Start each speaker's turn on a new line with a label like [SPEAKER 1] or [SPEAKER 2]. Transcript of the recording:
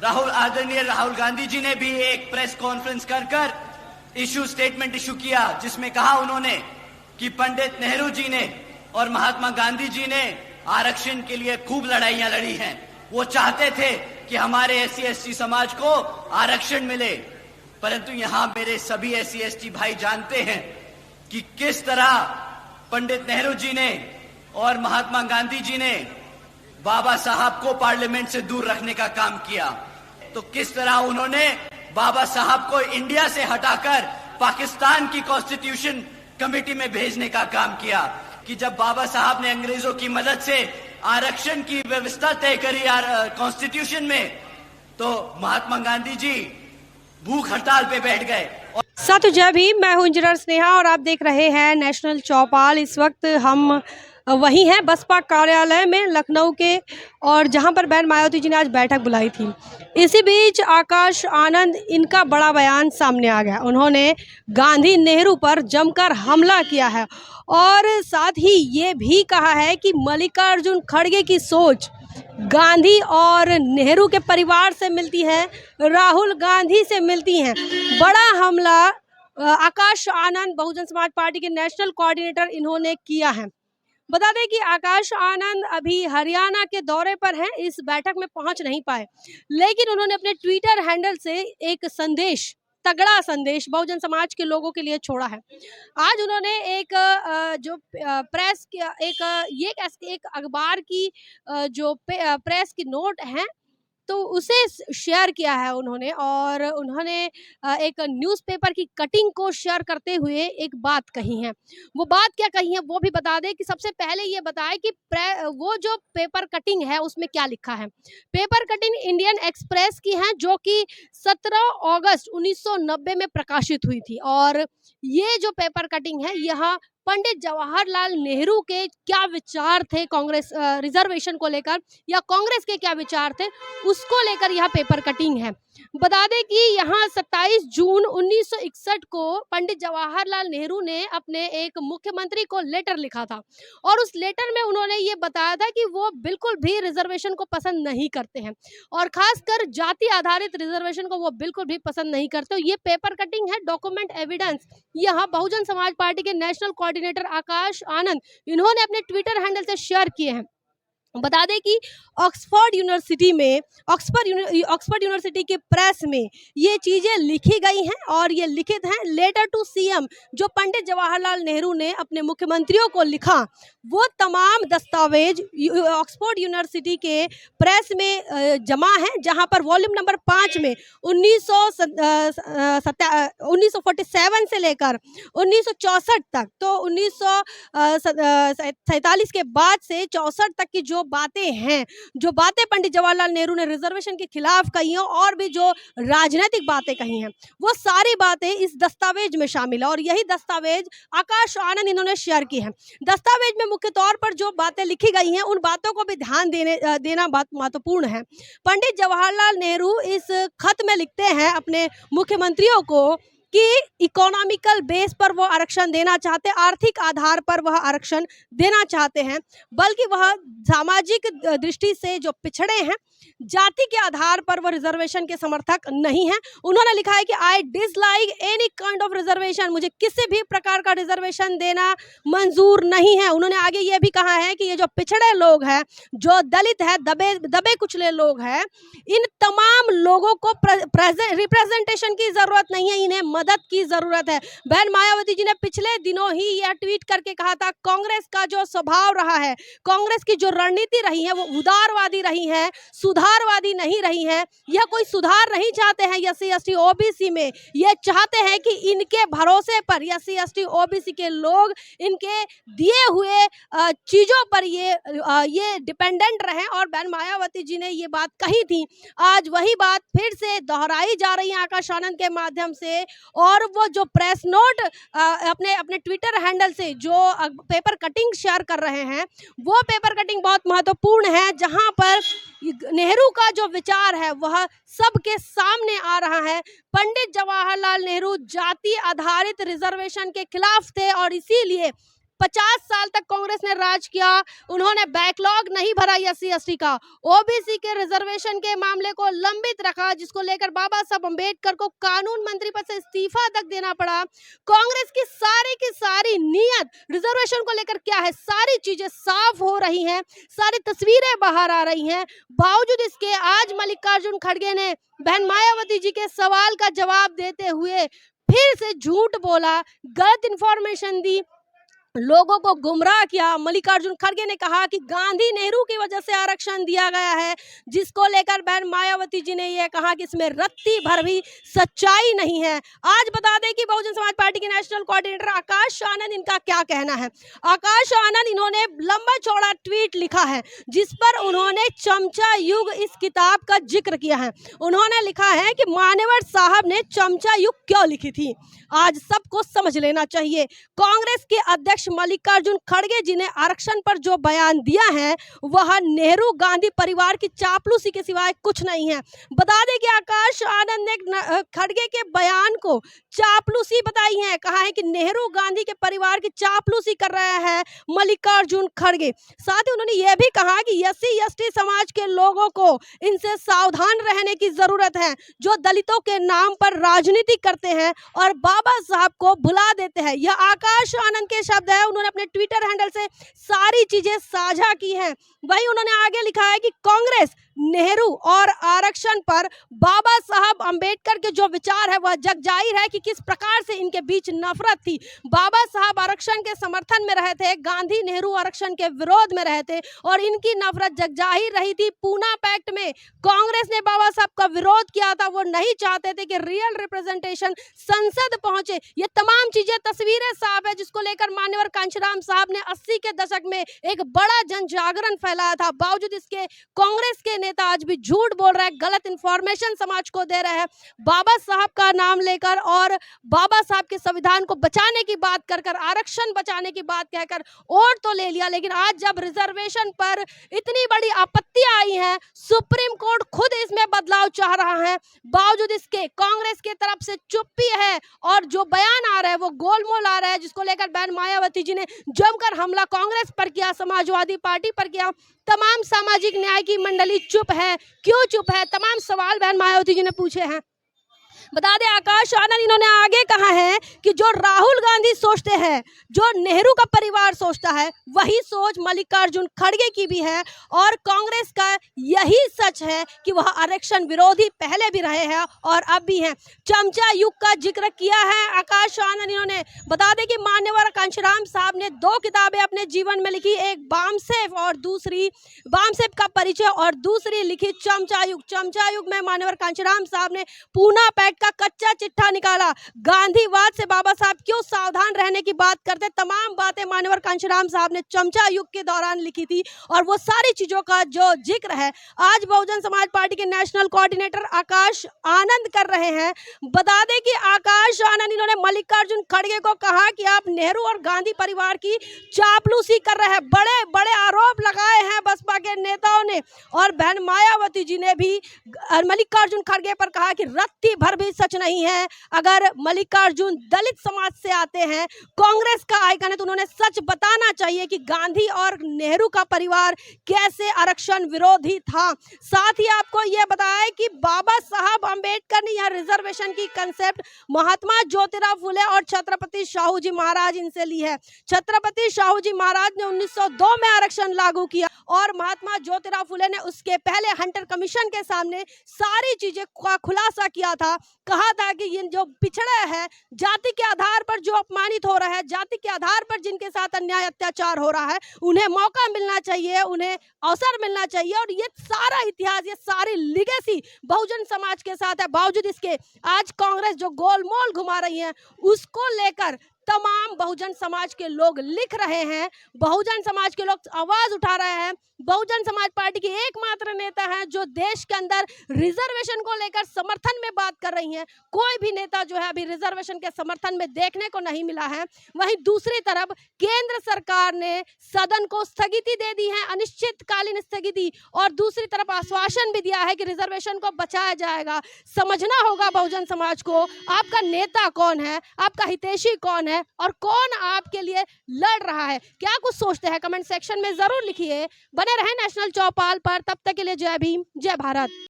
[SPEAKER 1] आदरणीय राहुल गांधी जी ने भी एक प्रेस कॉन्फ्रेंस कर स्टेटमेंट इशू किया, जिसमें कहा उन्होंने कि पंडित नेहरू जी ने और महात्मा गांधी जी ने आरक्षण के लिए खूब लड़ाइयां लड़ी हैं। वो चाहते थे कि हमारे एससी एसटी समाज को आरक्षण मिले, परंतु यहां मेरे सभी एससी एसटी भाई जानते हैं कि किस तरह पंडित नेहरू जी ने और महात्मा गांधी जी ने बाबा साहब को पार्लियामेंट से दूर रखने का काम किया। तो किस तरह उन्होंने बाबा साहब को इंडिया से हटाकर पाकिस्तान की कॉन्स्टिट्यूशन कमेटी में भेजने का काम किया कि जब बाबा साहब ने अंग्रेजों की मदद से आरक्षण की व्यवस्था तय करी कॉन्स्टिट्यूशन में, तो महात्मा गांधी जी भूख हड़ताल पे बैठ गए।
[SPEAKER 2] साथियों जय भीम, मैं हूं इंजीनियर स्नेहा और आप देख रहे हैं नेशनल चौपाल। इस वक्त हम वहीं हैं बसपा कार्यालय में लखनऊ के, और जहां पर बहन मायावती जी ने आज बैठक बुलाई थी। इसी बीच आकाश आनंद, इनका बड़ा बयान सामने आ गया। उन्होंने गांधी नेहरू पर जमकर हमला किया है और साथ ही ये भी कहा है कि मल्लिकार्जुन खड़गे की सोच गांधी और नेहरू के परिवार से मिलती है, राहुल गांधी से मिलती हैं। बड़ा हमला आकाश आनंद, बहुजन समाज पार्टी के नेशनल कोऑर्डिनेटर, इन्होंने किया है। बता दें कि आकाश आनंद अभी हरियाणा के दौरे पर हैं, इस बैठक में पहुंच नहीं पाए, लेकिन उन्होंने अपने ट्विटर हैंडल से एक संदेश, तगड़ा संदेश बहुजन समाज के लोगों के लिए छोड़ा है। आज उन्होंने एक जो प्रेस एक अखबार की जो प्रेस की नोट है, तो उसे शेयर किया है उन्होंने, और उन्होंने एक न्यूज़पेपर की कटिंग को शेयर करते हुए एक बात कही है। वो बात क्या कही है वो भी बता दें कि सबसे पहले ये बताएं कि वो जो पेपर कटिंग है उसमें क्या लिखा है। पेपर कटिंग इंडियन एक्सप्रेस की है, जो कि 17 अगस्त 1990 में प्रकाशित हुई थी। और ये जो पेपर कटिंग है, यह पंडित जवाहरलाल नेहरू के क्या विचार थे कांग्रेस रिजर्वेशन को लेकर, या कांग्रेस के क्या विचार थे उसको लेकर यह पेपर कटिंग है। बता दें कि यहाँ 27 जून 1961 को पंडित जवाहरलाल नेहरू ने अपने एक मुख्यमंत्री को लेटर लिखा था, और उस लेटर में उन्होंने ये बताया था कि वो बिल्कुल भी रिजर्वेशन को पसंद नहीं करते हैं, और खासकर जाति आधारित रिजर्वेशन को वो बिल्कुल भी पसंद नहीं करते। ये पेपर कटिंग है, डॉक्यूमेंट एविडेंस यह बहुजन समाज पार्टी के नेशनल कोऑर्डिनेटर आकाश आनंद, इन्होंने अपने ट्विटर हैंडल से शेयर किए हैं। बता दें कि ऑक्सफोर्ड यूनिवर्सिटी के प्रेस में ये चीज़ें लिखी गई हैं, और ये लिखित हैं लेटर टू सीएम, जो पंडित जवाहरलाल नेहरू ने अपने मुख्यमंत्रियों को लिखा। वो तमाम दस्तावेज ऑक्सफोर्ड यूनिवर्सिटी के प्रेस में जमा है, जहां पर वॉल्यूम नंबर 5 में 1947 से लेकर 1964 तक, तो 1947 के बाद से 64 तक की जो बातें हैं, जो बातें पंडित जवाहरलाल नेहरू ने रिजर्वेशन के खिलाफ कही हैं, और भी जो राजनीतिक बातें कही हैं, वो सारी बातें इस दस्तावेज में शामिल है। और यही दस्तावेज आकाश आनंद इन्होंने शेयर की है। दस्तावेज में मुख्य तौर पर जो बातें लिखी गई हैं, उन बातों को भी ध्यान देना बात महत्वपूर्ण है। पंडित जवाहरलाल नेहरू इस खत में लिखते हैं अपने मुख्यमंत्रियों को कि इकोनॉमिकल बेस पर वो आरक्षण देना चाहते, आर्थिक आधार पर वह आरक्षण देना चाहते हैं, बल्कि वह सामाजिक दृष्टि से जो पिछड़े हैं, जाति के आधार पर वह रिजर्वेशन के समर्थक नहीं हैं। उन्होंने लिखा है कि I dislike any kind of reservation, मुझे किसी भी प्रकार का रिजर्वेशन देना मंजूर नहीं है। उन्होंने आगे ये भी कहा है कि ये जो पिछड़े लोग हैं, जो दलित है, दबे कुचले लोग हैं, इन तमाम लोगों को रिप्रेजेंटेशन की जरूरत नहीं है, इन्हें मदद की जरूरत है। बहन मायावती जी ने पिछले दिनों ही यह ट्वीट करके कहा था, कांग्रेस का जो स्वभाव रहा है, कांग्रेस की जो रणनीति रही है, वो उदारवादी रही है, सुधारवादी नहीं रही है। यह कोई सुधार नहीं चाहते हैं एससी एसटी ओबीसी में, यह चाहते हैं कि इनके भरोसे पर एससी एसटी ओबीसी के लोग इनके दिए हुए चीजों पर ये डिपेंडेंट रहे। और बहन मायावती जी ने ये बात कही थी, आज वही बात फिर से दोहराई जा रही है आकाश आनंद के माध्यम से। और वो जो प्रेस नोट अपने ट्विटर हैंडल से जो पेपर कटिंग शेयर कर रहे हैं, वो पेपर कटिंग बहुत महत्वपूर्ण है, जहां पर नेहरू का जो विचार है वह सबके सामने आ रहा है। पंडित जवाहरलाल नेहरू जाति आधारित रिजर्वेशन के खिलाफ थे, और इसीलिए 50 साल तक कांग्रेस ने राज किया, उन्होंने बैकलॉग नहीं भरा SC/ST का, ओबीसी के रिजर्वेशन के मामले को लंबित रखा, जिसको लेकर बाबा साहब अंबेडकर को कानून मंत्री पद से इस्तीफा तक देना पड़ा। कांग्रेस की सारी नीयत रिजर्वेशन को लेकर क्या है, सारी चीजें साफ हो रही हैं, सारी तस्वीरें बाहर आ रही हैं। बावजूद इसके आज मल्लिकार्जुन खड़गे ने बहन मायावती जी के सवाल का जवाब देते हुए फिर से झूठ बोला, गलत इंफॉर्मेशन दी, लोगों को गुमराह किया। मल्लिकार्जुन खड़गे ने कहा कि गांधी नेहरू की वजह से आरक्षण दिया गया है, जिसको लेकर बहन मायावती जी ने यह कहा कि इसमें रत्ती भर भी सच्चाई नहीं है। आज बता दें कि बहुजन समाज पार्टी के नेशनल कोऑर्डिनेटर आकाश आनंद, इनका क्या कहना है। आकाश आनंद इन्होंने लंबा चौड़ा ट्वीट लिखा है, जिस पर उन्होंने चमचा युग इस किताब का जिक्र किया है। उन्होंने लिखा है कि मान्यवर साहब ने चमचा युग क्यों लिखी थी, आज सबको समझ लेना चाहिए। कांग्रेस के अध्यक्ष मल्लिकार्जुन खड़गे जी ने आरक्षण पर जो बयान दिया है वह नेहरू गांधी परिवार की चापलूसी के सिवाय कुछ नहीं है। बता दें कि आकाश आनंद ने खड़गे के बयान को चापलूसी बताई है, कहा है कि नेहरू गांधी के परिवार की चापलूसी कर रहा है मल्लिकार्जुन खड़गे। साथ ही उन्होंने यह भी कहा कि SC/ST समाज के लोगों को इनसे सावधान रहने की जरूरत है, जो दलितों के नाम पर राजनीति करते हैं और बाबा साहब को भुला देते हैं। यह आकाश आनंद के शब्द है, उन्होंने अपने ट्विटर हैंडल से सारी चीजें साझा की हैं। वहीं उन्होंने आगे लिखा है कि कांग्रेस नेहरू और आरक्षण पर बाबा साहब अंबेडकर के जो विचार है वह जग जाहिर है कि किस प्रकार से इनके बीच नफरत थी। बाबा साहब आरक्षण के समर्थन में रहे थे, गांधी नेहरू आरक्षण के विरोध में रहे थे और इनकी नफरत जग जाहिर रही थी। पूना पैक्ट में कांग्रेस ने बाबा साहब का विरोध किया था, वो नहीं चाहते थे कि रियल रिप्रेजेंटेशन संसद पहुंचे। ये तमाम चीजें तस्वीरें साफ है, जिसको लेकर मान्यवर कांशीराम साहब ने 80 के दशक में एक बड़ा जन जागरण फैलाया था। बावजूद इसके कांग्रेस के नेता आज भी झूठ बोल रहे हैं, गलत इंफॉर्मेशन समाज को दे रहे हैं। बाबा साहब का नाम लेकर और बाबा साहब के संविधान को बचाने की बात कर आरक्षण बचाने की बात कहकर वोट तो ले लिया, लेकिन आज जब रिजर्वेशन पर इतनी बड़ी आपत्ति आई है, सुप्रीम कोर्ट खुद इसमें बदलाव चाह रहा है, बावजूद इसके कांग्रेस की तरफ से चुप्पी है और जो बयान आ रहा है वो गोलमोल आ रहा है, जिसको लेकर बहन मायावती जी ने जमकर हमला कांग्रेस पर किया, समाजवादी पार्टी पर किया। तमाम सामाजिक न्याय की मंडली चुप है, क्यों चुप है, तमाम सवाल बहन मायावती जी ने पूछे हैं। बता दें आकाश आनंद इन्होंने आगे कहा है कि जो राहुल गांधी सोचते हैं, जो नेहरू का परिवार सोचता है, वही सोच मल्लिकार्जुन खड़गे की भी है और कांग्रेस का यही सच है कि वह आरक्षण विरोधी पहले भी रहे हैं और अब भी हैं। चमचा युग का जिक्र किया है आकाश आनंद इन्होंने। बता दें कि मान्यवर कांशीराम साहब ने 2 किताबें अपने जीवन में लिखी, एक बामसेफ और दूसरी बामसेफ का परिचय और दूसरी लिखी चमचा युग। चमचा युग में मान्यवर कांशीराम साहब ने पूना पैक्ट का कच्चा चिट्ठा निकाला, गांधीवाद से बाबा साहब क्यों सावधान रहने की बात करते, तमाम बातें मान्यवर कांशीराम साहब ने चमचा युग के दौरान लिखी थी और वो सारी चीजों का जो जिक्र है आज बहुजन समाज पार्टी के नेशनल कोऑर्डिनेटर आकाश आनंद कर रहे हैं। बता दें कि आकाश आनंद इन्होंने मल्लिकार्जुन खड़गे को कहा कि आप नेहरू और गांधी परिवार की चापलूसी कर रहे हैं, बड़े बड़े आरोप लगाए हैं बसपा के नेताओं ने और बहन मायावती जी ने भी मल्लिकार्जुन खड़गे पर कहा कि रत्ती भर भी सच नहीं है। अगर मल्लिकार्जुन दलित समाज से आते हैं, कांग्रेस का आइकन है, तो उन्होंने सच बताना चाहिए कि गांधी और नेहरू का परिवार कैसे आरक्षण विरोधी था। साथ ही आपको यह बताया कि बाबा साहब अंबेडकर ने यह रिजर्वेशन की कंसेप्ट महात्मा ज्योतिराव फुले और छत्रपति शाहू जी महाराज इनसे ली है। छत्रपति शाहू जी महाराज ने 1902 में आरक्षण लागू किया और महात्मा ज्योतिराव फुले ने उसके पहले हंटर कमीशन के सामने सारी चीजें का खुलासा किया था, कहा था कि ये जो पिछड़े हैं, जाति के आधार पर जो अपमानित हो रहा है, जाति के आधार पर जिनके साथ अन्याय अत्याचार हो रहा है, उन्हें मौका मिलना चाहिए, उन्हें अवसर मिलना चाहिए। और ये सारा इतिहास, ये सारी लिगेसी बहुजन समाज के साथ है। बावजूद इसके आज कांग्रेस जो गोलमोल घुमा रही है, उसको लेकर तमाम बहुजन समाज के लोग लिख रहे हैं, बहुजन समाज के लोग आवाज उठा रहे हैं। बहुजन समाज पार्टी की एकमात्र नेता हैं जो देश के अंदर रिजर्वेशन को लेकर समर्थन में बात कर रही हैं। कोई भी नेता जो है अभी रिजर्वेशन के समर्थन में देखने को नहीं मिला है। वहीं दूसरी तरफ केंद्र सरकार ने सदन को स्थगिति दे दी है, अनिश्चितकालीन स्थगिति, और दूसरी तरफ आश्वासन भी दिया है कि रिजर्वेशन को बचाया जाएगा। समझना होगा बहुजन समाज को, आपका नेता कौन है, आपका हितैषी कौन है और कौन आपके लिए लड़ रहा है। क्या कुछ सोचते हैं कमेंट सेक्शन में जरूर लिखिए। बने रहें नेशनल चौपाल पर, तब तक के लिए जय भीम, जय भारत।